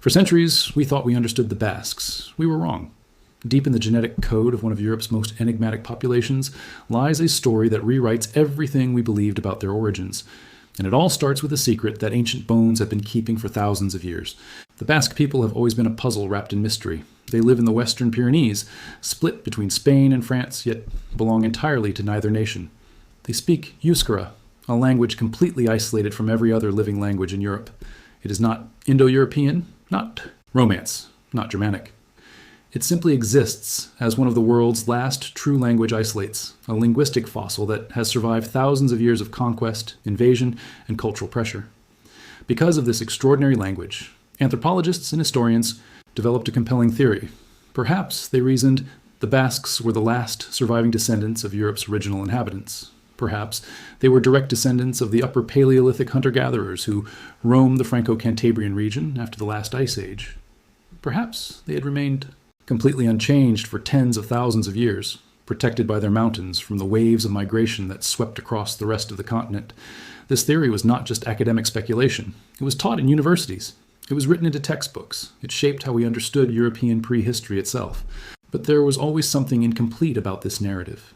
For centuries, we thought we understood the Basques. We were wrong. Deep in the genetic code of one of Europe's most enigmatic populations lies a story that rewrites everything we believed about their origins. And it all starts with a secret that ancient bones have been keeping for thousands of years. The Basque people have always been a puzzle wrapped in mystery. They live in the Western Pyrenees, split between Spain and France, yet belong entirely to neither nation. They speak Euskara, a language completely isolated from every other living language in Europe. It is not Indo-European, not Romance, not Germanic. It simply exists as one of the world's last true language isolates, a linguistic fossil that has survived thousands of years of conquest, invasion, and cultural pressure. Because of this extraordinary language, anthropologists and historians developed a compelling theory. Perhaps, they reasoned, the Basques were the last surviving descendants of Europe's original inhabitants. Perhaps they were direct descendants of the Upper Paleolithic hunter-gatherers who roamed the Franco-Cantabrian region after the last ice age. Perhaps they had remained completely unchanged for tens of thousands of years, protected by their mountains from the waves of migration that swept across the rest of the continent. This theory was not just academic speculation. It was taught in universities. It was written into textbooks. It shaped how we understood European prehistory itself. But there was always something incomplete about this narrative.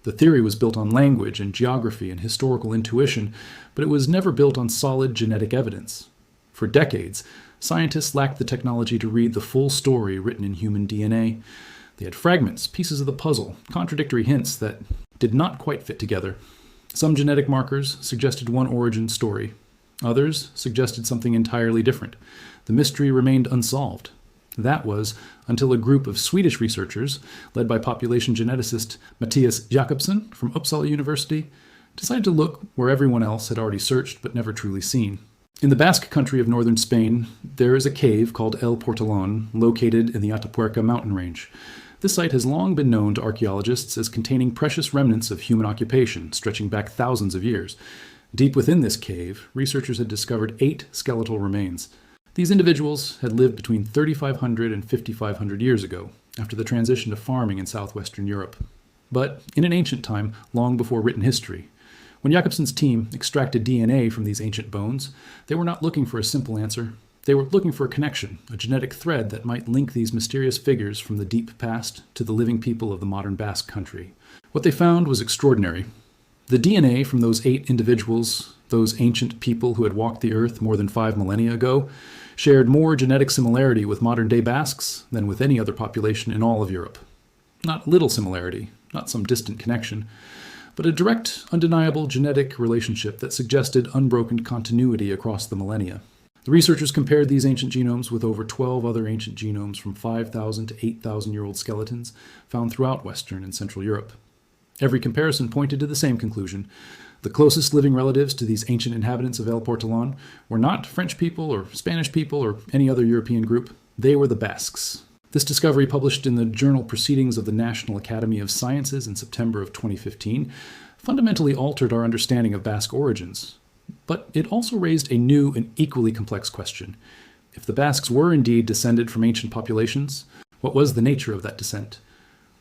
The theory was built on language and geography and historical intuition, but it was never built on solid genetic evidence. For decades, scientists lacked the technology to read the full story written in human DNA. They had fragments, pieces of the puzzle, contradictory hints that did not quite fit together. Some genetic markers suggested one origin story. Others suggested something entirely different. The mystery remained unsolved. That was until a group of Swedish researchers, led by population geneticist Mattias Jakobsson from Uppsala University, decided to look where everyone else had already searched but never truly seen. In the Basque country of northern Spain, there is a cave called El Portalón, located in the Atapuerca mountain range. This site has long been known to archaeologists as containing precious remnants of human occupation, stretching back thousands of years. Deep within this cave, researchers had discovered 8 skeletal remains. These individuals had lived between 3,500 and 5,500 years ago, after the transition to farming in southwestern Europe. But in an ancient time, long before written history. When Jakobsson's team extracted DNA from these ancient bones, they were not looking for a simple answer. They were looking for a connection, a genetic thread that might link these mysterious figures from the deep past to the living people of the modern Basque country. What they found was extraordinary. The DNA from those 8 individuals, those ancient people who had walked the earth more than 5 millennia ago, shared more genetic similarity with modern-day Basques than with any other population in all of Europe. Not little similarity, not some distant connection, but a direct, undeniable genetic relationship that suggested unbroken continuity across the millennia. The researchers compared these ancient genomes with over 12 other ancient genomes from 5,000 to 8,000-year-old skeletons found throughout Western and Central Europe. Every comparison pointed to the same conclusion. The closest living relatives to these ancient inhabitants of El Portalón were not French people or Spanish people or any other European group. They were the Basques. This discovery, published in the journal Proceedings of the National Academy of Sciences in September of 2015, fundamentally altered our understanding of Basque origins. But it also raised a new and equally complex question. If the Basques were indeed descended from ancient populations, what was the nature of that descent?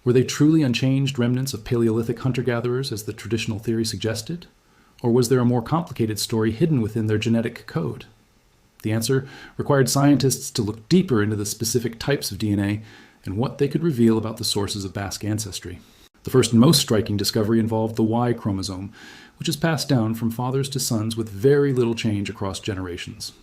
Were they truly unchanged remnants of Paleolithic hunter-gatherers, as the traditional theory suggested? Or was there a more complicated story hidden within their genetic code? The answer required scientists to look deeper into the specific types of DNA and what they could reveal about the sources of Basque ancestry. The first and most striking discovery involved the Y chromosome, which is passed down from fathers to sons with very little change across generations.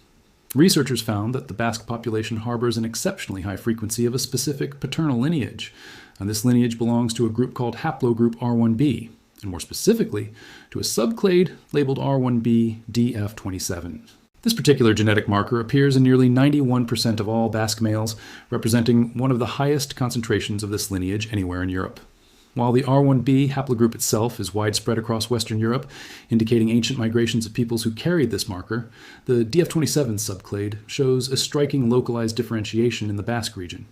Researchers found that the Basque population harbors an exceptionally high frequency of a specific paternal lineage, and this lineage belongs to a group called haplogroup R1b, and more specifically, to a subclade labeled R1b DF27. This particular genetic marker appears in nearly 91% of all Basque males, representing one of the highest concentrations of this lineage anywhere in Europe. While the R1b haplogroup itself is widespread across Western Europe, indicating ancient migrations of peoples who carried this marker, the DF27 subclade shows a striking localized differentiation in the Basque region.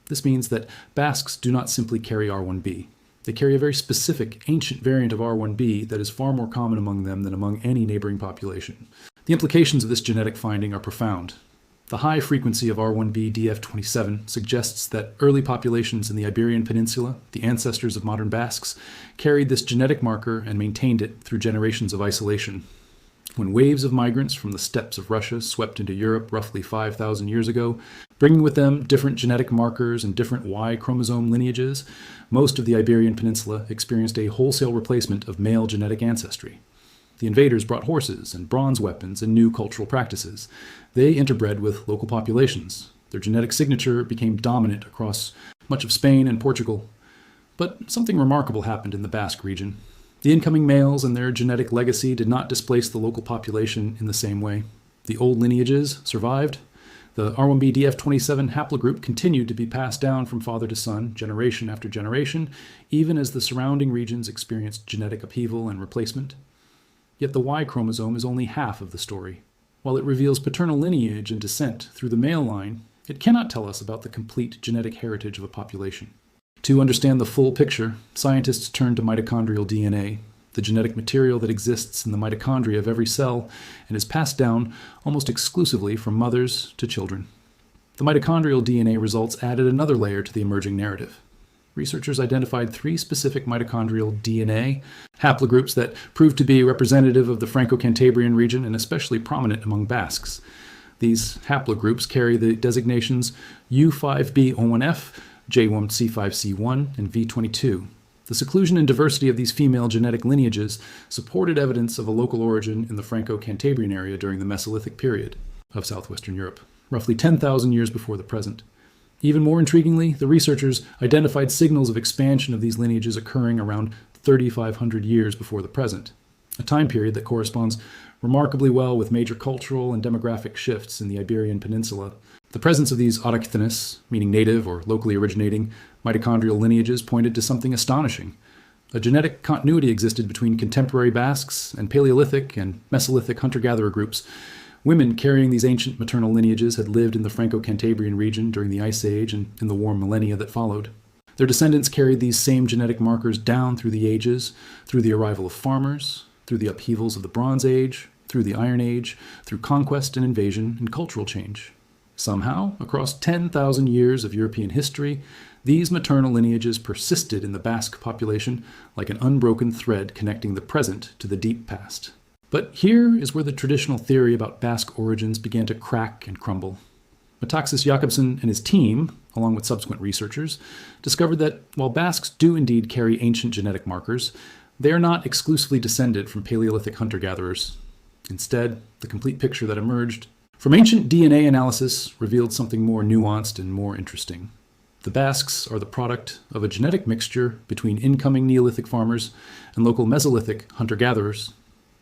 This means that Basques do not simply carry R1b. They carry a very specific, ancient variant of R1b that is far more common among them than among any neighboring population. The implications of this genetic finding are profound. The high frequency of R1b DF27 suggests that early populations in the Iberian Peninsula, the ancestors of modern Basques, carried this genetic marker and maintained it through generations of isolation. When waves of migrants from the steppes of Russia swept into Europe roughly 5,000 years ago, bringing with them different genetic markers and different Y chromosome lineages, most of the Iberian Peninsula experienced a wholesale replacement of male genetic ancestry. The invaders brought horses and bronze weapons and new cultural practices. They interbred with local populations. Their genetic signature became dominant across much of Spain and Portugal. But something remarkable happened in the Basque region. The incoming males and their genetic legacy did not displace the local population in the same way. The old lineages survived. The R1b DF27 haplogroup continued to be passed down from father to son, generation after generation, even as the surrounding regions experienced genetic upheaval and replacement. Yet the Y chromosome is only half of the story. While it reveals paternal lineage and descent through the male line, it cannot tell us about the complete genetic heritage of a population. To understand the full picture, scientists turn to mitochondrial DNA, the genetic material that exists in the mitochondria of every cell and is passed down almost exclusively from mothers to children. The mitochondrial DNA results added another layer to the emerging narrative. Researchers identified 3 specific mitochondrial DNA haplogroups that proved to be representative of the Franco-Cantabrian region and especially prominent among Basques. These haplogroups carry the designations U5B01F, J1C5C1, and V22. The seclusion and diversity of these female genetic lineages supported evidence of a local origin in the Franco-Cantabrian area during the Mesolithic period of southwestern Europe, roughly 10,000 years before the present. Even more intriguingly, the researchers identified signals of expansion of these lineages occurring around 3,500 years before the present, a time period that corresponds remarkably well with major cultural and demographic shifts in the Iberian Peninsula. The presence of these autochthonous, meaning native or locally originating, mitochondrial lineages pointed to something astonishing. A genetic continuity existed between contemporary Basques and Paleolithic and Mesolithic hunter-gatherer groups. Women carrying these ancient maternal lineages had lived in the Franco-Cantabrian region during the Ice Age and in the warm millennia that followed. Their descendants carried these same genetic markers down through the ages, through the arrival of farmers, through the upheavals of the Bronze Age, through the Iron Age, through conquest and invasion and cultural change. Somehow, across 10,000 years of European history, these maternal lineages persisted in the Basque population like an unbroken thread connecting the present to the deep past. But here is where the traditional theory about Basque origins began to crack and crumble. Metaxas Jakobsen and his team, along with subsequent researchers, discovered that while Basques do indeed carry ancient genetic markers, they are not exclusively descended from Paleolithic hunter-gatherers. Instead, the complete picture that emerged from ancient DNA analysis revealed something more nuanced and more interesting. The Basques are the product of a genetic mixture between incoming Neolithic farmers and local Mesolithic hunter-gatherers.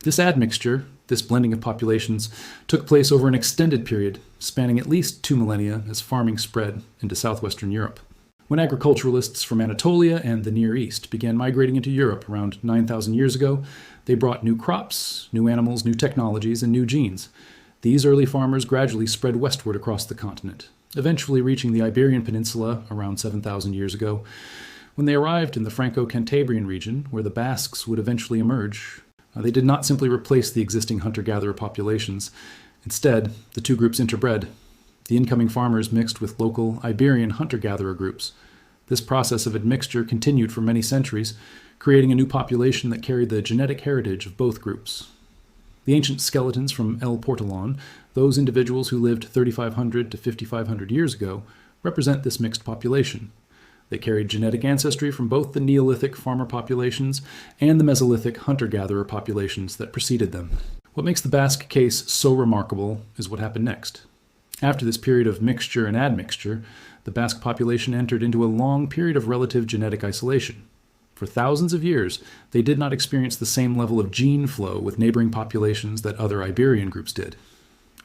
This admixture, this blending of populations, took place over an extended period, spanning at least 2 millennia as farming spread into southwestern Europe. When agriculturalists from Anatolia and the Near East began migrating into Europe around 9,000 years ago, they brought new crops, new animals, new technologies, and new genes. These early farmers gradually spread westward across the continent, eventually reaching the Iberian Peninsula around 7,000 years ago. When they arrived in the Franco-Cantabrian region, where the Basques would eventually emerge, they did not simply replace the existing hunter-gatherer populations. Instead, the two groups interbred. The incoming farmers mixed with local Iberian hunter-gatherer groups. This process of admixture continued for many centuries, creating a new population that carried the genetic heritage of both groups. The ancient skeletons from El Portalón, those individuals who lived 3,500 to 5,500 years ago, represent this mixed population. They carried genetic ancestry from both the Neolithic farmer populations and the Mesolithic hunter-gatherer populations that preceded them. What makes the Basque case so remarkable is what happened next. After this period of mixture and admixture, the Basque population entered into a long period of relative genetic isolation. For thousands of years, they did not experience the same level of gene flow with neighboring populations that other Iberian groups did.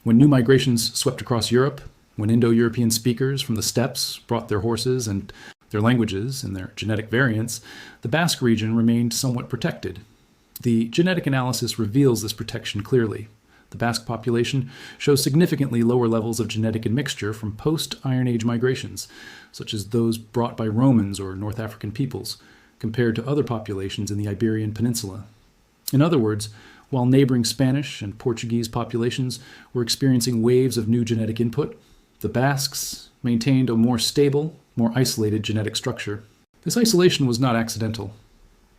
When new migrations swept across Europe, when Indo-European speakers from the steppes brought their horses and their languages and their genetic variants, the Basque region remained somewhat protected. The genetic analysis reveals this protection clearly. The Basque population shows significantly lower levels of genetic admixture from post-Iron Age migrations, such as those brought by Romans or North African peoples, compared to other populations in the Iberian Peninsula. In other words, while neighboring Spanish and Portuguese populations were experiencing waves of new genetic input, the Basques maintained a more stable, more isolated genetic structure. This isolation was not accidental.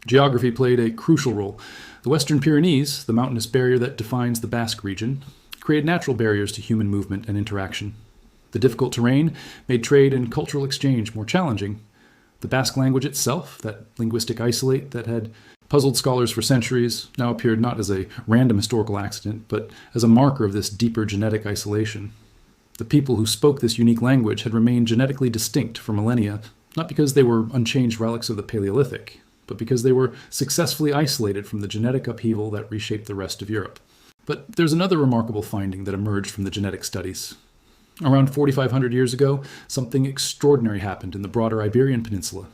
Geography played a crucial role. The Western Pyrenees, the mountainous barrier that defines the Basque region, created natural barriers to human movement and interaction. The difficult terrain made trade and cultural exchange more challenging. The Basque language itself, that linguistic isolate that had puzzled scholars for centuries, now appeared not as a random historical accident, but as a marker of this deeper genetic isolation. The people who spoke this unique language had remained genetically distinct for millennia, not because they were unchanged relics of the Paleolithic, but because they were successfully isolated from the genetic upheaval that reshaped the rest of Europe. But there's another remarkable finding that emerged from the genetic studies. Around 4,500 years ago, something extraordinary happened in the broader Iberian Peninsula.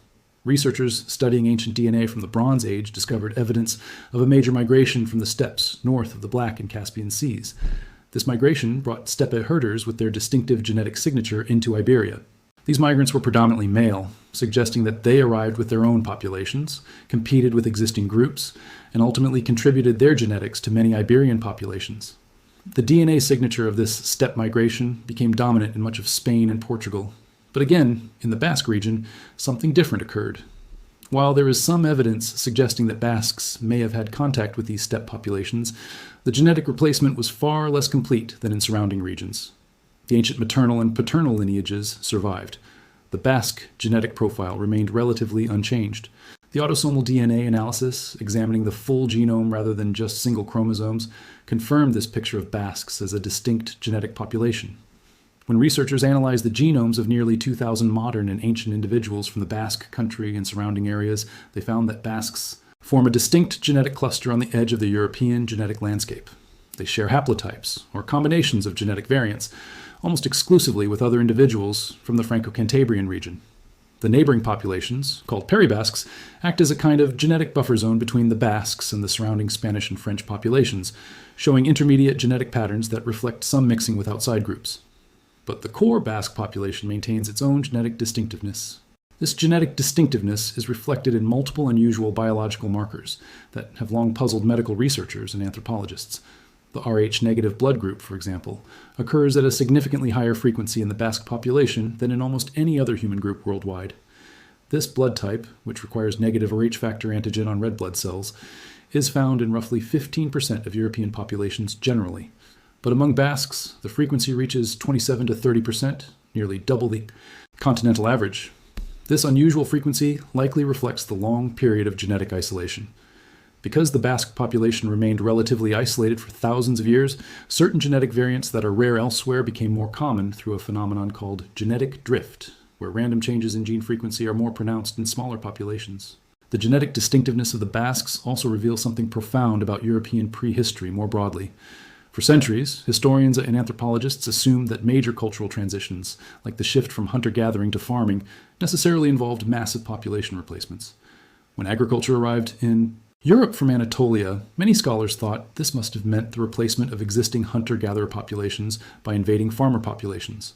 Researchers studying ancient DNA from the Bronze Age discovered evidence of a major migration from the steppes north of the Black and Caspian Seas. This migration brought steppe herders with their distinctive genetic signature into Iberia. These migrants were predominantly male, suggesting that they arrived with their own populations, competed with existing groups, and ultimately contributed their genetics to many Iberian populations. The DNA signature of this steppe migration became dominant in much of Spain and Portugal. But again, in the Basque region, something different occurred. While there is some evidence suggesting that Basques may have had contact with these steppe populations, the genetic replacement was far less complete than in surrounding regions. The ancient maternal and paternal lineages survived. The Basque genetic profile remained relatively unchanged. The autosomal DNA analysis, examining the full genome rather than just single chromosomes, confirmed this picture of Basques as a distinct genetic population. When researchers analyzed the genomes of nearly 2,000 modern and ancient individuals from the Basque country and surrounding areas, they found that Basques form a distinct genetic cluster on the edge of the European genetic landscape. They share haplotypes, or combinations of genetic variants, almost exclusively with other individuals from the Franco-Cantabrian region. The neighboring populations, called Peribasques, act as a kind of genetic buffer zone between the Basques and the surrounding Spanish and French populations, showing intermediate genetic patterns that reflect some mixing with outside groups. But the core Basque population maintains its own genetic distinctiveness. This genetic distinctiveness is reflected in multiple unusual biological markers that have long puzzled medical researchers and anthropologists. The Rh-negative blood group, for example, occurs at a significantly higher frequency in the Basque population than in almost any other human group worldwide. This blood type, which requires negative Rh factor antigen on red blood cells, is found in roughly 15% of European populations generally. But among Basques, the frequency reaches 27 to 30%, nearly double the continental average. This unusual frequency likely reflects the long period of genetic isolation. Because the Basque population remained relatively isolated for thousands of years, certain genetic variants that are rare elsewhere became more common through a phenomenon called genetic drift, where random changes in gene frequency are more pronounced in smaller populations. The genetic distinctiveness of the Basques also reveals something profound about European prehistory more broadly. For centuries, historians and anthropologists assumed that major cultural transitions, like the shift from hunter-gathering to farming, necessarily involved massive population replacements. When agriculture arrived in Europe from Anatolia, many scholars thought this must have meant the replacement of existing hunter-gatherer populations by invading farmer populations.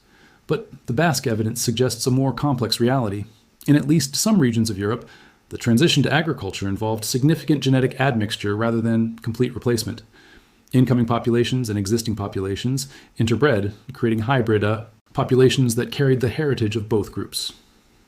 But the Basque evidence suggests a more complex reality. In at least some regions of Europe, the transition to agriculture involved significant genetic admixture rather than complete replacement. Incoming populations and existing populations interbred, creating hybrid populations that carried the heritage of both groups.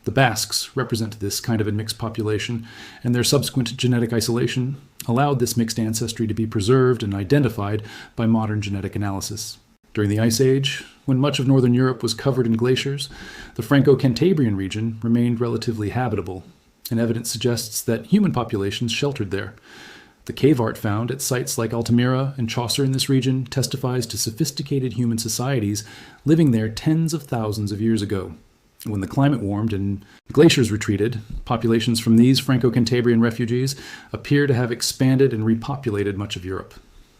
The Basques represent this kind of a mixed population, and their subsequent genetic isolation allowed this mixed ancestry to be preserved and identified by modern genetic analysis. During the Ice Age, when much of northern Europe was covered in glaciers, the Franco-Cantabrian region remained relatively habitable, and evidence suggests that human populations sheltered there. The cave art found at sites like Altamira and Chaucer in this region testifies to sophisticated human societies living there tens of thousands of years ago. When the climate warmed and glaciers retreated, populations from these Franco-Cantabrian refugees appear to have expanded and repopulated much of Europe.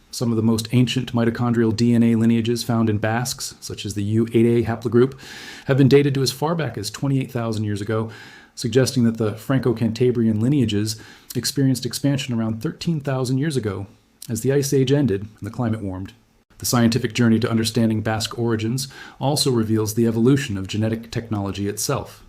Some of the most ancient mitochondrial DNA lineages found in Basques, such as the U8A haplogroup, have been dated to as far back as 28,000 years ago, suggesting that the Franco-Cantabrian lineages experienced expansion around 13,000 years ago, as the Ice Age ended and the climate warmed. The scientific journey to understanding Basque origins also reveals the evolution of genetic technology itself.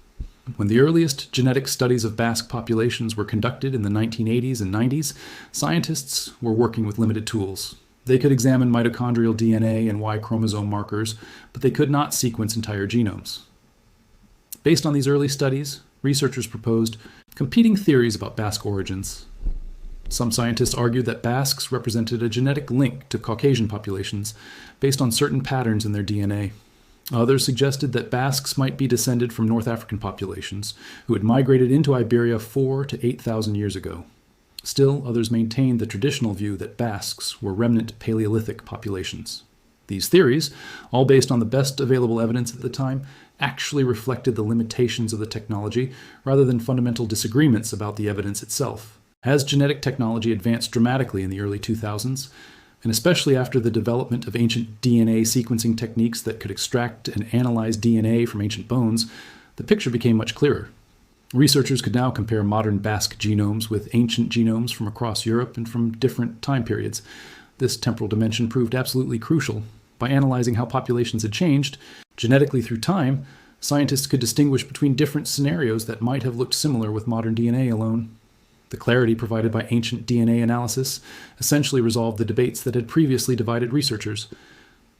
When the earliest genetic studies of Basque populations were conducted in the 1980s and 90s, scientists were working with limited tools. They could examine mitochondrial DNA and Y chromosome markers, but they could not sequence entire genomes. Based on these early studies, researchers proposed Competing theories about Basque origins. Some scientists argued that Basques represented a genetic link to Caucasian populations based on certain patterns in their DNA. Others suggested that Basques might be descended from North African populations who had migrated into Iberia 4,000 to 8,000 years ago. Still, others maintained the traditional view that Basques were remnant Paleolithic populations. These theories, all based on the best available evidence at the time, actually reflected the limitations of the technology rather than fundamental disagreements about the evidence itself. As genetic technology advanced dramatically in the early 2000s, and especially after the development of ancient DNA sequencing techniques that could extract and analyze DNA from ancient bones, the picture became much clearer. Researchers could now compare modern Basque genomes with ancient genomes from across Europe and from different time periods. This temporal dimension proved absolutely crucial. By analyzing how populations had changed genetically through time, scientists could distinguish between different scenarios that might have looked similar with modern DNA alone. The clarity provided by ancient DNA analysis essentially resolved the debates that had previously divided researchers.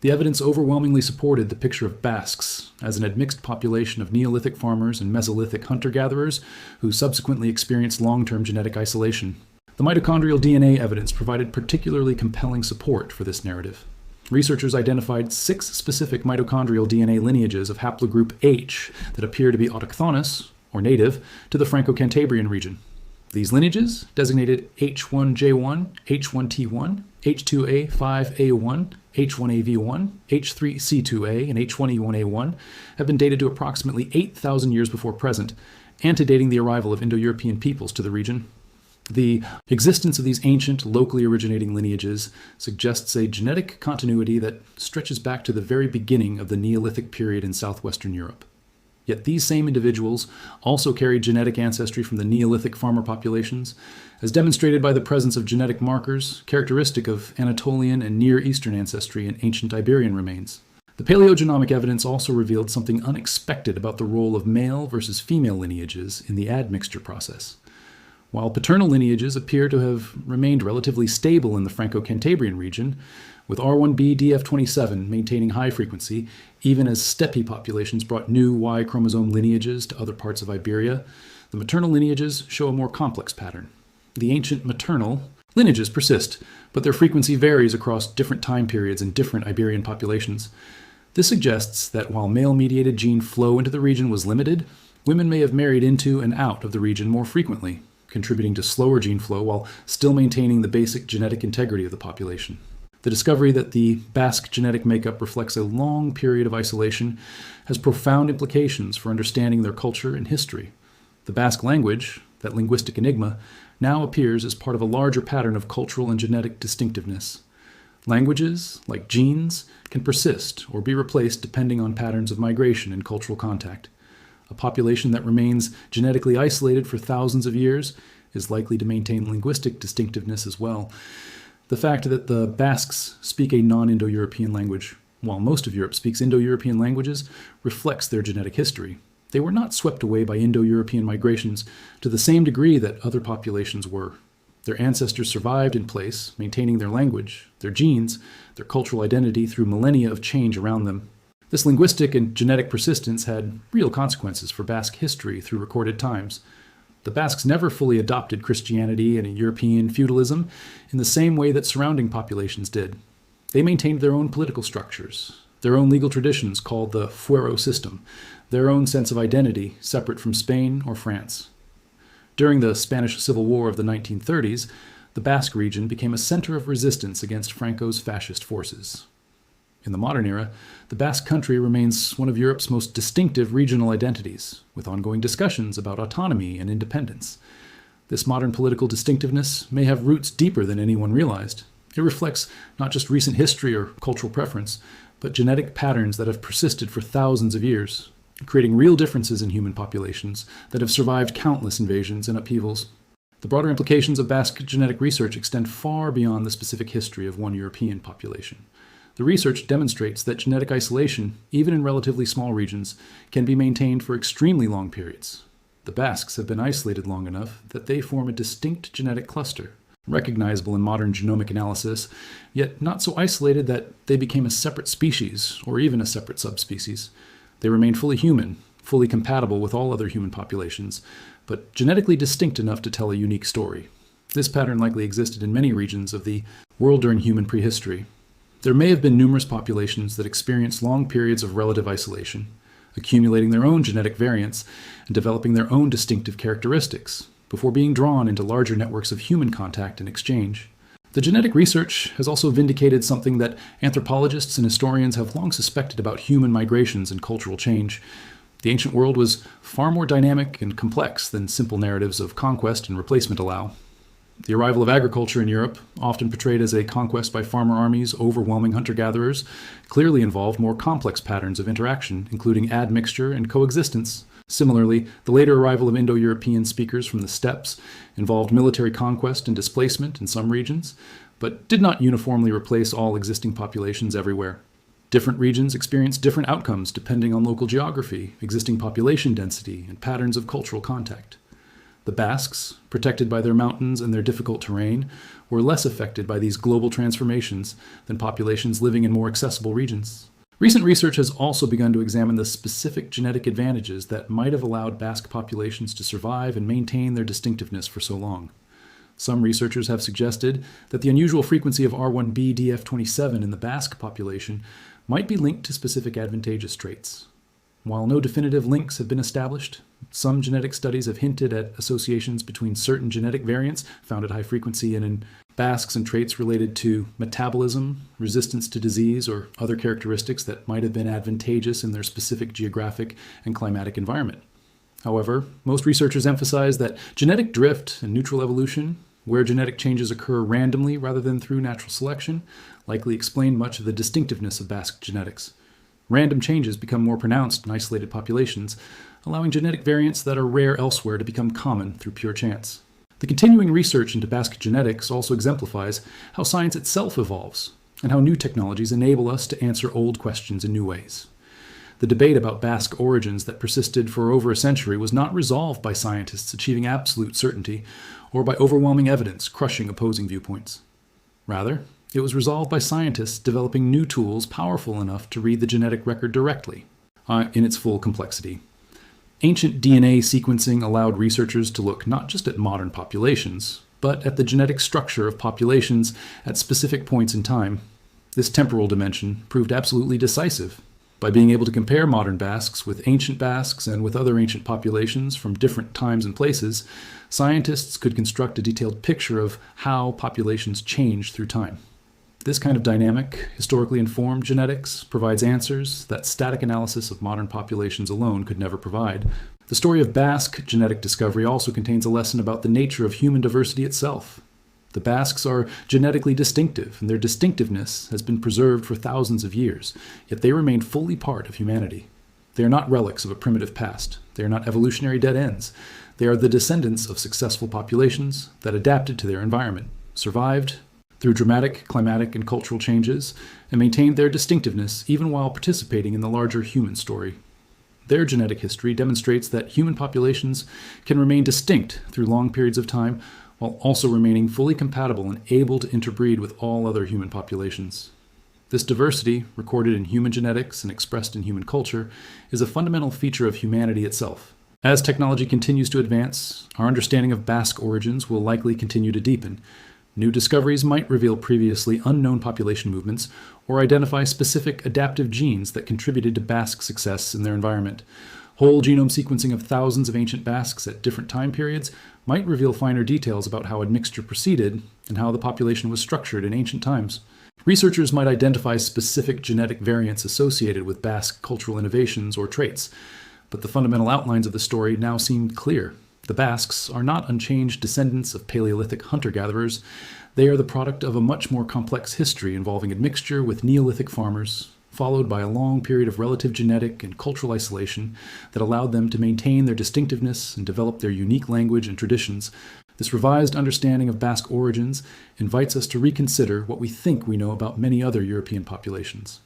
The evidence overwhelmingly supported the picture of Basques as an admixed population of Neolithic farmers and Mesolithic hunter-gatherers who subsequently experienced long-term genetic isolation. The mitochondrial DNA evidence provided particularly compelling support for this narrative. Researchers identified 6 specific mitochondrial DNA lineages of haplogroup H that appear to be autochthonous, or native, to the Franco-Cantabrian region. These lineages, designated H1J1, H1T1, H2A5A1, H1AV1, H3C2A, and H1E1A1, have been dated to approximately 8,000 years before present, antedating the arrival of Indo-European peoples to the region. The existence of these ancient, locally originating lineages suggests a genetic continuity that stretches back to the very beginning of the Neolithic period in southwestern Europe. Yet these same individuals also carried genetic ancestry from the Neolithic farmer populations, as demonstrated by the presence of genetic markers characteristic of Anatolian and Near Eastern ancestry in ancient Iberian remains. The paleogenomic evidence also revealed something unexpected about the role of male versus female lineages in the admixture process. While paternal lineages appear to have remained relatively stable in the Franco-Cantabrian region, with R1b DF27 maintaining high frequency, even as steppe populations brought new Y chromosome lineages to other parts of Iberia, the maternal lineages show a more complex pattern. The ancient maternal lineages persist, but their frequency varies across different time periods and different Iberian populations. This suggests that while male-mediated gene flow into the region was limited, women may have married into and out of the region more frequently, contributing to slower gene flow while still maintaining the basic genetic integrity of the population. The discovery that the Basque genetic makeup reflects a long period of isolation has profound implications for understanding their culture and history. The Basque language, that linguistic enigma, now appears as part of a larger pattern of cultural and genetic distinctiveness. Languages, like genes, can persist or be replaced depending on patterns of migration and cultural contact. A population that remains genetically isolated for thousands of years is likely to maintain linguistic distinctiveness as well. The fact that the Basques speak a non-Indo-European language, while most of Europe speaks Indo-European languages, reflects their genetic history. They were not swept away by Indo-European migrations to the same degree that other populations were. Their ancestors survived in place, maintaining their language, their genes, their cultural identity through millennia of change around them. This linguistic and genetic persistence had real consequences for Basque history through recorded times. The Basques never fully adopted Christianity and European feudalism in the same way that surrounding populations did. They maintained their own political structures, their own legal traditions called the fuero system, their own sense of identity separate from Spain or France. During the Spanish Civil War of the 1930s, the Basque region became a center of resistance against Franco's fascist forces. In the modern era, the Basque country remains one of Europe's most distinctive regional identities, with ongoing discussions about autonomy and independence. This modern political distinctiveness may have roots deeper than anyone realized. It reflects not just recent history or cultural preference, but genetic patterns that have persisted for thousands of years, creating real differences in human populations that have survived countless invasions and upheavals. The broader implications of Basque genetic research extend far beyond the specific history of one European population. The research demonstrates that genetic isolation, even in relatively small regions, can be maintained for extremely long periods. The Basques have been isolated long enough that they form a distinct genetic cluster, recognizable in modern genomic analysis, yet not so isolated that they became a separate species or even a separate subspecies. They remain fully human, fully compatible with all other human populations, but genetically distinct enough to tell a unique story. This pattern likely existed in many regions of the world during human prehistory. There may have been numerous populations that experienced long periods of relative isolation, accumulating their own genetic variants and developing their own distinctive characteristics, before being drawn into larger networks of human contact and exchange. The genetic research has also vindicated something that anthropologists and historians have long suspected about human migrations and cultural change. The ancient world was far more dynamic and complex than simple narratives of conquest and replacement allow. The arrival of agriculture in Europe, often portrayed as a conquest by farmer armies overwhelming hunter-gatherers, clearly involved more complex patterns of interaction, including admixture and coexistence. Similarly, the later arrival of Indo-European speakers from the steppes involved military conquest and displacement in some regions, but did not uniformly replace all existing populations everywhere. Different regions experienced different outcomes depending on local geography, existing population density, and patterns of cultural contact. The Basques, protected by their mountains and their difficult terrain, were less affected by these global transformations than populations living in more accessible regions. Recent research has also begun to examine the specific genetic advantages that might have allowed Basque populations to survive and maintain their distinctiveness for so long. Some researchers have suggested that the unusual frequency of R1b DF27 in the Basque population might be linked to specific advantageous traits. While no definitive links have been established, some genetic studies have hinted at associations between certain genetic variants found at high frequency and in Basques and traits related to metabolism, resistance to disease, or other characteristics that might have been advantageous in their specific geographic and climatic environment. However, most researchers emphasize that genetic drift and neutral evolution, where genetic changes occur randomly rather than through natural selection, likely explain much of the distinctiveness of Basque genetics. Random changes become more pronounced in isolated populations, allowing genetic variants that are rare elsewhere to become common through pure chance. The continuing research into Basque genetics also exemplifies how science itself evolves and how new technologies enable us to answer old questions in new ways. The debate about Basque origins that persisted for over a century was not resolved by scientists achieving absolute certainty or by overwhelming evidence crushing opposing viewpoints. Rather, it was resolved by scientists developing new tools powerful enough to read the genetic record directly, in its full complexity. Ancient DNA sequencing allowed researchers to look not just at modern populations, but at the genetic structure of populations at specific points in time. This temporal dimension proved absolutely decisive. By being able to compare modern Basques with ancient Basques and with other ancient populations from different times and places, scientists could construct a detailed picture of how populations change through time. This kind of dynamic, historically informed genetics provides answers that static analysis of modern populations alone could never provide. The story of Basque genetic discovery also contains a lesson about the nature of human diversity itself. The Basques are genetically distinctive, and their distinctiveness has been preserved for thousands of years, yet they remain fully part of humanity. They are not relics of a primitive past. They are not evolutionary dead ends. They are the descendants of successful populations that adapted to their environment, survived through dramatic climatic and cultural changes, and maintained their distinctiveness even while participating in the larger human story. Their genetic history demonstrates that human populations can remain distinct through long periods of time while also remaining fully compatible and able to interbreed with all other human populations. This diversity, recorded in human genetics and expressed in human culture, is a fundamental feature of humanity itself. As technology continues to advance, our understanding of Basque origins will likely continue to deepen. New discoveries might reveal previously unknown population movements or identify specific adaptive genes that contributed to Basque success in their environment. Whole genome sequencing of thousands of ancient Basques at different time periods might reveal finer details about how admixture proceeded and how the population was structured in ancient times. Researchers might identify specific genetic variants associated with Basque cultural innovations or traits, but the fundamental outlines of the story now seem clear. The Basques are not unchanged descendants of Paleolithic hunter-gatherers. They are the product of a much more complex history involving admixture with Neolithic farmers, followed by a long period of relative genetic and cultural isolation that allowed them to maintain their distinctiveness and develop their unique language and traditions. This revised understanding of Basque origins invites us to reconsider what we think we know about many other European populations.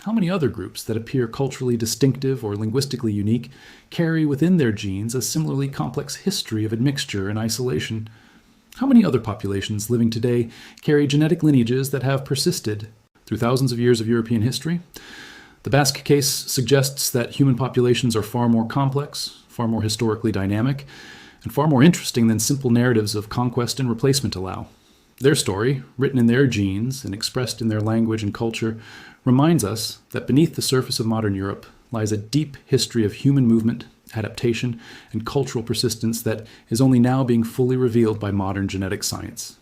How many other groups that appear culturally distinctive or linguistically unique carry within their genes a similarly complex history of admixture and isolation? How many other populations living today carry genetic lineages that have persisted through thousands of years of European history? The Basque case suggests that human populations are far more complex, far more historically dynamic, and far more interesting than simple narratives of conquest and replacement allow. Their story, written in their genes and expressed in their language and culture, reminds us that beneath the surface of modern Europe lies a deep history of human movement, adaptation, and cultural persistence that is only now being fully revealed by modern genetic science.